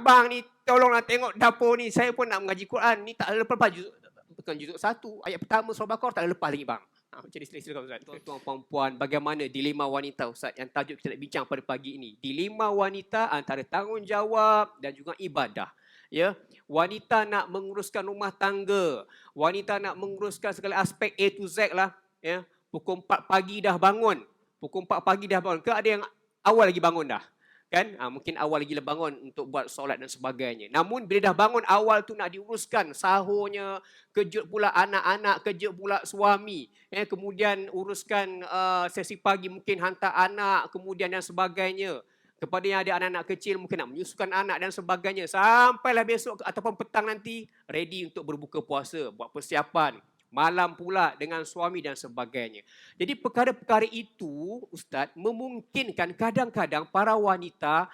abang ni tolonglah tengok dapur ni, saya pun nak mengaji Quran, ni tak lepas juzuk, bukan juzuk 1, ayat pertama surah Baqarah tak lepas lagi bang. Macam ni, silakan Ustaz. Tuan-tuan puan-puan, bagaimana dilema wanita Ustaz yang tajuk kita nak bincang pada pagi ini. Dilema wanita antara tanggungjawab dan juga ibadah. Ya, wanita nak menguruskan rumah tangga, wanita nak menguruskan segala aspek A to Z lah, ya. Pukul 4 pagi dah bangun. Pukul 4 pagi dah bangun. Ke ada yang awal lagi bangun dah? Kan? Mungkin awal lagi bangun untuk buat solat dan sebagainya. Namun bila dah bangun awal tu nak diuruskan sahurnya, kejut pula anak-anak, kejut pula suami. Kemudian uruskan sesi pagi mungkin hantar anak, kemudian dan sebagainya. Kepada yang ada anak-anak kecil mungkin nak menyusukan anak dan sebagainya. Sampailah besok ataupun petang nanti ready untuk berbuka puasa, buat persiapan. Malam pula dengan suami dan sebagainya. Jadi perkara-perkara itu, Ustaz, memungkinkan kadang-kadang para wanita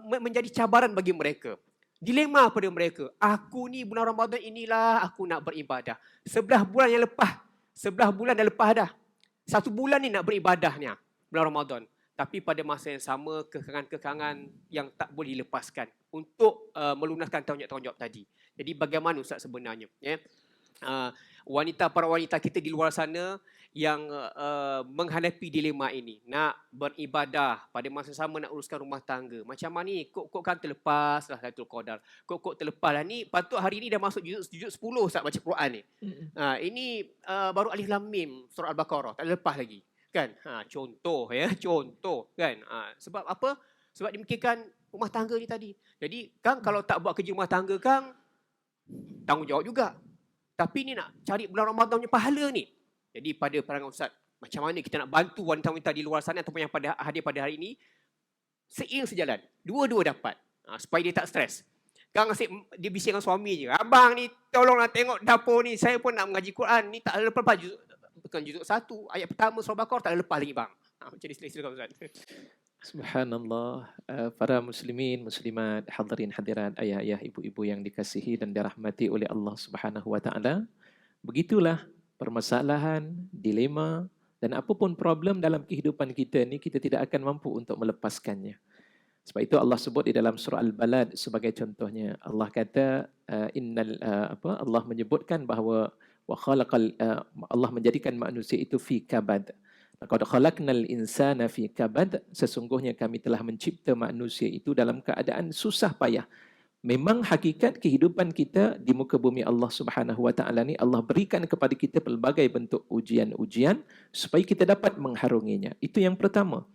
menjadi cabaran bagi mereka. Dilema pada mereka. Aku ni bulan Ramadan inilah aku nak beribadah. 11 bulan yang lepas. 11 bulan dah lepas dah. 1 bulan ni nak beribadahnya bulan Ramadan. Tapi pada masa yang sama, kekangan-kekangan yang tak boleh dilepaskan untuk melunaskan tanggungjawab tadi. Jadi bagaimana Ustaz sebenarnya? Ya? Para wanita kita di luar sana yang menghadapi dilema ini, nak beribadah pada masa sama nak uruskan rumah tangga. Macam mana ni? Kok kan terlepas lah Lailatul Qadar. Kok terlepas lah ni? Patut hari ni dah masuk juzuk 10 Ustaz baca Quran ni. Ini baru Alif Lam Mim surah Al-Baqarah, tak lepas lagi. Kan? Contoh ya, contoh kan. Sebab apa? Sebab dimikirkan rumah tangga ni tadi. Jadi Kang kalau tak buat kerja rumah tangga Kang, tanggungjawab juga. Tapi ni nak cari bulan Ramadan punya pahala ni. Jadi pada pandangan Ustaz, macam mana kita nak bantu wanita-wanita di luar sana ataupun yang hadir pada hari ini, seiring sejalan. Dua-dua dapat. Supaya dia tak stres. Kang asyik dia bising dengan suami je. Abang ni tolonglah tengok dapur ni, saya pun nak mengaji Quran. Ni tak lepas juzuk, bukan juzuk 1, ayat pertama surah Baqarah tak lepas lagi bang. Macam ni, silakan Ustaz. Subhanallah, para muslimin, muslimat, hadirin hadirat, ayah-ayah, ibu-ibu yang dikasihi dan dirahmati oleh Allah Subhanahu wa taala. Begitulah permasalahan, dilema dan apapun problem dalam kehidupan kita ni, kita tidak akan mampu untuk melepaskannya. Sebab itu Allah sebut di dalam surah Al-Balad sebagai contohnya. Allah kata Allah menyebutkan bahawa Allah menjadikan manusia itu fi kabad. Laqad khalaqnal insana fi kabad, sesungguhnya kami telah mencipta manusia itu dalam keadaan susah payah. Memang hakikat kehidupan kita di muka bumi Allah Subhanahu wa taala ni, Allah berikan kepada kita pelbagai bentuk ujian-ujian supaya kita dapat mengharunginya. Itu yang pertama.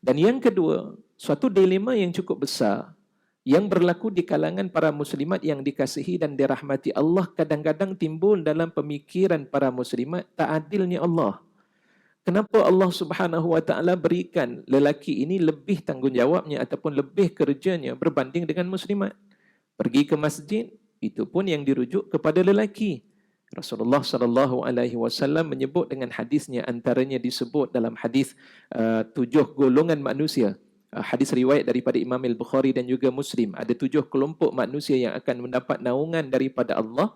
Dan yang kedua, suatu dilema yang cukup besar yang berlaku di kalangan para muslimat yang dikasihi dan dirahmati Allah, kadang-kadang timbul dalam pemikiran para muslimat, tak adilnya Allah. Kenapa Allah Subhanahu wa taala berikan lelaki ini lebih tanggungjawabnya ataupun lebih kerjanya berbanding dengan muslimat? Pergi ke masjid, itu pun yang dirujuk kepada lelaki. Rasulullah sallallahu alaihi wasallam menyebut dengan hadisnya, antaranya disebut dalam hadis 7 golongan manusia. Hadis riwayat daripada Imam Al-Bukhari dan juga Muslim. Ada 7 kelompok manusia yang akan mendapat naungan daripada Allah.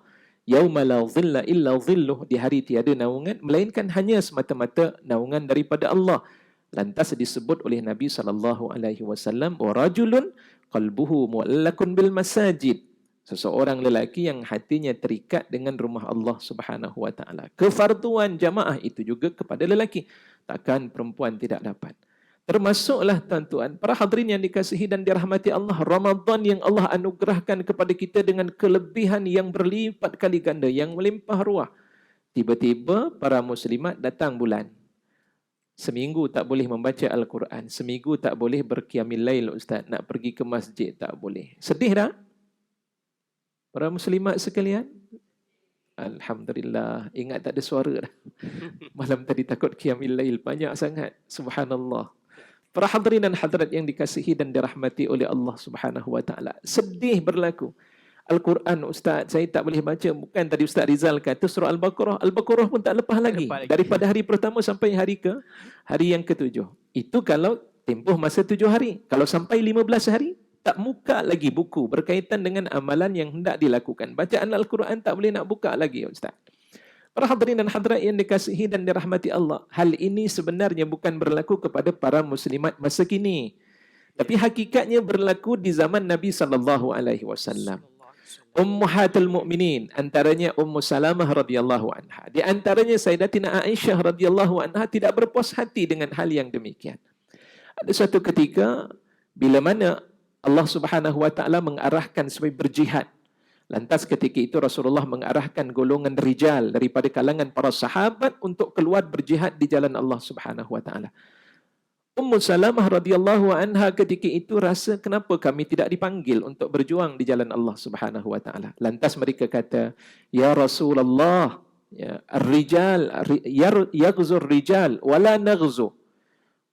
Yauma la dhilla illa dhilluh, di hari tiada naungan melainkan hanya semata-mata naungan daripada Allah. Lantas disebut oleh Nabi sallallahu alaihi wasallam, wa rajulun qalbuhu mu'allakun bil masajid, seseorang lelaki yang hatinya terikat dengan rumah Allah Subhanahu wa taala. Kefarduan jamaah itu juga kepada lelaki, takkan perempuan tidak dapat. Termasuklah tuan-tuan, para hadirin yang dikasihi dan dirahmati Allah, Ramadan yang Allah anugerahkan kepada kita dengan kelebihan yang berlipat kali ganda, yang melimpah ruah. Tiba-tiba para muslimat datang bulan. Seminggu tak boleh membaca Al-Quran, seminggu tak boleh berqiyamil lail Ustaz, nak pergi ke masjid tak boleh. Sedih tak? Para muslimat sekalian? Alhamdulillah, ingat tak ada suara dah. Malam tadi takut qiyamil lail banyak sangat. Subhanallah. Para hadirin dan hadirat yang dikasihi dan dirahmati oleh Allah Subhanahu wa taala, sedih berlaku. Al-Quran Ustaz, saya tak boleh baca. Bukan tadi Ustaz Rizal kata surah Al-Baqarah, Al-Baqarah pun tak lepas lagi. Daripada hari pertama sampai hari yang ke-7. Itu kalau tempoh masa 7 hari. Kalau sampai 15 hari, tak buka lagi buku berkaitan dengan amalan yang hendak dilakukan. Bacaan Al-Quran tak boleh nak buka lagi Ustaz. Para hadirin dan hadirat yang dikasihi dan dirahmati Allah, hal ini sebenarnya bukan berlaku kepada para muslimat masa kini. Tapi hakikatnya berlaku di zaman Nabi sallallahu alaihi wasallam. Ummahatul Mukminin, antaranya Ummu Salamah radhiyallahu anha. Di antaranya Sayyidatina Aisyah radhiyallahu anha tidak berpuas hati dengan hal yang demikian. Ada suatu ketika bila mana Allah Subhanahu wa taala mengarahkan supaya berjihad. Lantas ketika itu Rasulullah mengarahkan golongan rijal daripada kalangan para sahabat untuk keluar berjihad di jalan Allah Subhanahu wa taala. Ummu Salamah radhiyallahu anha ketika itu rasa kenapa kami tidak dipanggil untuk berjuang di jalan Allah Subhanahu wa taala. Lantas mereka kata, "Ya Rasulullah, ya ar-rijal yaghzur rijal wala naghzu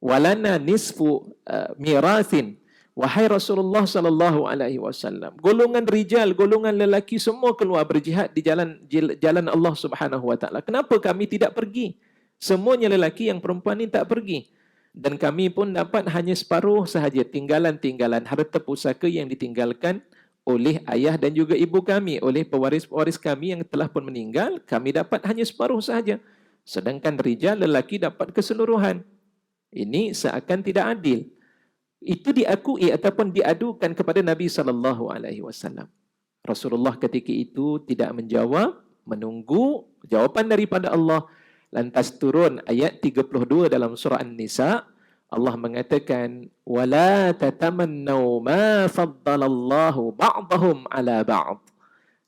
walana nisfu mirathin." Wahai Rasulullah sallallahu alaihi wasallam, golongan rijal, golongan lelaki semua keluar berjihad di jalan Allah Subhanahu wa taala. Kenapa kami tidak pergi? Semuanya lelaki, yang perempuan ini tak pergi. Dan kami pun dapat hanya separuh sahaja tinggalan-tinggalan harta pusaka yang ditinggalkan oleh ayah dan juga ibu kami, oleh pewaris-pewaris kami yang telah pun meninggal, kami dapat hanya separuh sahaja. Sedangkan rijal, lelaki dapat keseluruhan. Ini seakan tidak adil. Itu diakui ataupun diadukan kepada Nabi sallallahu alaihi wasallam. Rasulullah ketika itu tidak menjawab, menunggu jawapan daripada Allah. Lantas turun ayat 32 dalam surah An-Nisa. Allah mengatakan, "Wala tatamannau ma faddalallahu ba'dahum 'ala ba'd.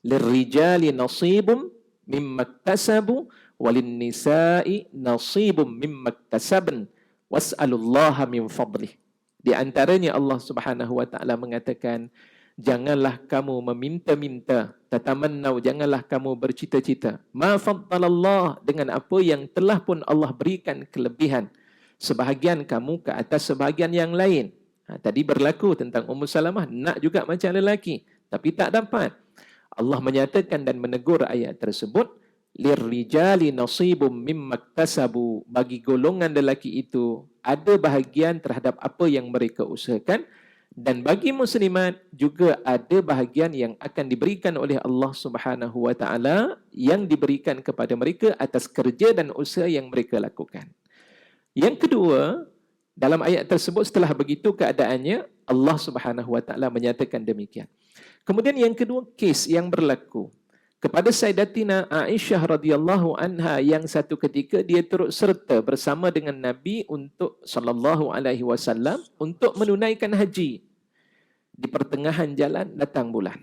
Lirrijali nasibum mimma iktasabu walin-nisa'i nasibum mimma iktasabn was'alullaha min fadlih." Di antaranya Allah Subhanahu wa taala mengatakan, janganlah kamu meminta-minta, tatamannau, janganlah kamu bercita-cita. Ma faddalallah, dengan apa yang telah pun Allah berikan kelebihan. Sebahagian kamu ke atas sebahagian yang lain. Tadi berlaku tentang Ummu Salamah, nak juga macam lelaki, tapi tak dapat. Allah menyatakan dan menegur ayat tersebut, lirrijali nasibum mimma iktasabu, bagi golongan lelaki itu ada bahagian terhadap apa yang mereka usahakan, dan bagi muslimat juga ada bahagian yang akan diberikan oleh Allah Subhanahu wa taala yang diberikan kepada mereka atas kerja dan usaha yang mereka lakukan. Yang kedua, dalam ayat tersebut setelah begitu keadaannya, Allah Subhanahu wa taala menyatakan demikian. Kemudian yang kedua, kes yang berlaku kepada Sayyidatina Aisyah radhiyallahu anha yang satu ketika dia turut serta bersama dengan Nabi untuk sallallahu alaihi wasallam untuk menunaikan haji. Di pertengahan jalan datang bulan.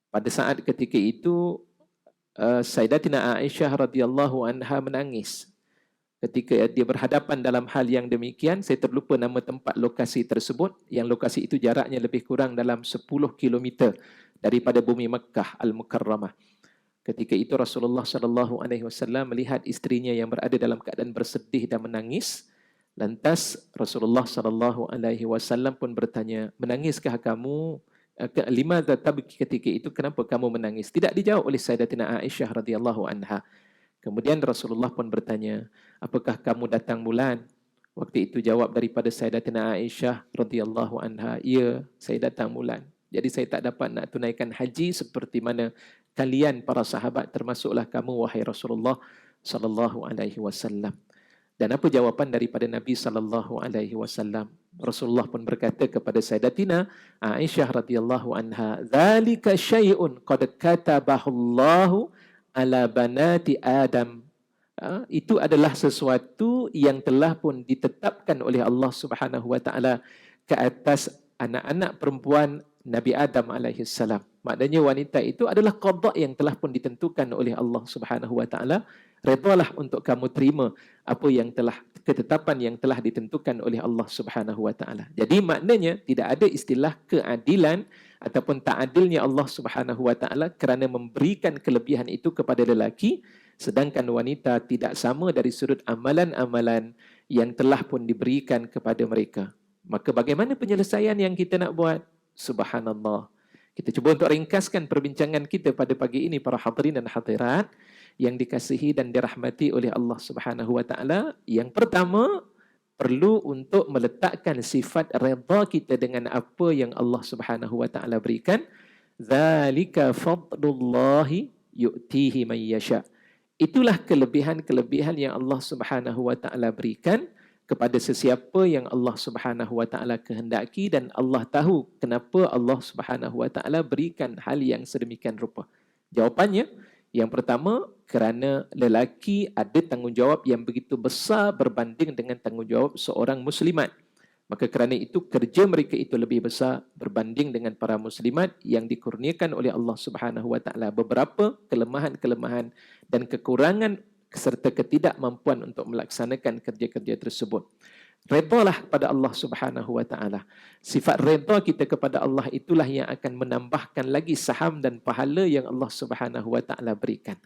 Pada saat ketika itu Sayyidatina Aisyah radhiyallahu anha menangis. Ketika dia berhadapan dalam hal yang demikian, saya terlupa nama tempat lokasi tersebut, yang lokasi itu jaraknya lebih kurang dalam 10 km daripada bumi Makkah Al-Mukarramah. Ketika itu Rasulullah sallallahu alaihi wasallam melihat isterinya yang berada dalam keadaan bersedih dan menangis. Lantas Rasulullah sallallahu alaihi wasallam pun bertanya, "Menangiskah kamu? Lima tabki?" Ketika itu, kenapa kamu menangis? Tidak dijawab oleh Sayyidatina Aisyah radhiyallahu anha. Kemudian Rasulullah pun bertanya, "Apakah kamu datang bulan?" Waktu itu jawab daripada Sayyidatina Aisyah radhiyallahu anha, "Ya, saya datang bulan. Jadi saya tak dapat nak tunaikan haji seperti mana kalian para sahabat, termasuklah kamu wahai Rasulullah sallallahu alaihi wasallam." Dan apa jawapan daripada Nabi sallallahu alaihi wasallam? Rasulullah pun berkata kepada Sayyidatina Aisyah radhiyallahu anha, "Dzalika syai'un qad katabahu Allahu ala banati Adam." Itu adalah sesuatu yang telah pun ditetapkan oleh Allah Subhanahu wa taala ke atas anak-anak perempuan Nabi Adam alaihi salam. Maknanya wanita itu adalah qada yang telah pun ditentukan oleh Allah Subhanahu wa taala. Redalah untuk kamu terima apa yang telah, ketetapan yang telah ditentukan oleh Allah Subhanahu wa taala. Jadi maknanya tidak ada istilah keadilan ataupun tak adilnya Allah Subhanahu wa taala kerana memberikan kelebihan itu kepada lelaki, sedangkan wanita tidak sama dari sudut amalan-amalan yang telah pun diberikan kepada mereka. Maka bagaimana penyelesaian yang kita nak buat? Subhanallah. Kita cuba untuk ringkaskan perbincangan kita pada pagi ini, para hadirin dan hadirat yang dikasihi dan dirahmati oleh Allah Subhanahu wa taala. Yang pertama, perlu untuk meletakkan sifat redha kita dengan apa yang Allah Subhanahu wa taala berikan. Zalika fadlullahi yu'tihi man yasha. Itulah kelebihan-kelebihan yang Allah Subhanahu wa taala berikan kepada sesiapa yang Allah Subhanahu wa taala kehendaki, dan Allah tahu kenapa Allah Subhanahu wa taala berikan hal yang sedemikian rupa. Jawapannya, yang pertama, kerana lelaki ada tanggungjawab yang begitu besar berbanding dengan tanggungjawab seorang muslimat. Maka kerana itu kerja mereka itu lebih besar berbanding dengan para muslimat yang dikurniakan oleh Allah Subhanahu wa taala beberapa kelemahan-kelemahan dan kekurangan serta ketidakmampuan untuk melaksanakan kerja-kerja tersebut. Redalah pada Allah Subhanahu wa taala. Sifat reda kita kepada Allah itulah yang akan menambahkan lagi saham dan pahala yang Allah Subhanahu wa taala berikan.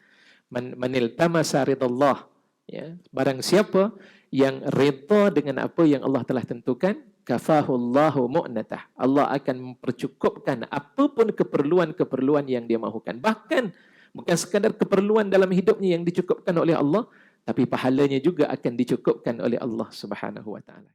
Manil tamasa ridallah, ya, barang siapa yang reda dengan apa yang Allah telah tentukan, kafahullahu mu'natah, Allah akan mempercukupkan apapun keperluan-keperluan yang dia mahukan. Bahkan bukan sekadar keperluan dalam hidupnya yang dicukupkan oleh Allah, tapi pahalanya juga akan dicukupkan oleh Allah Subhanahu wa taala.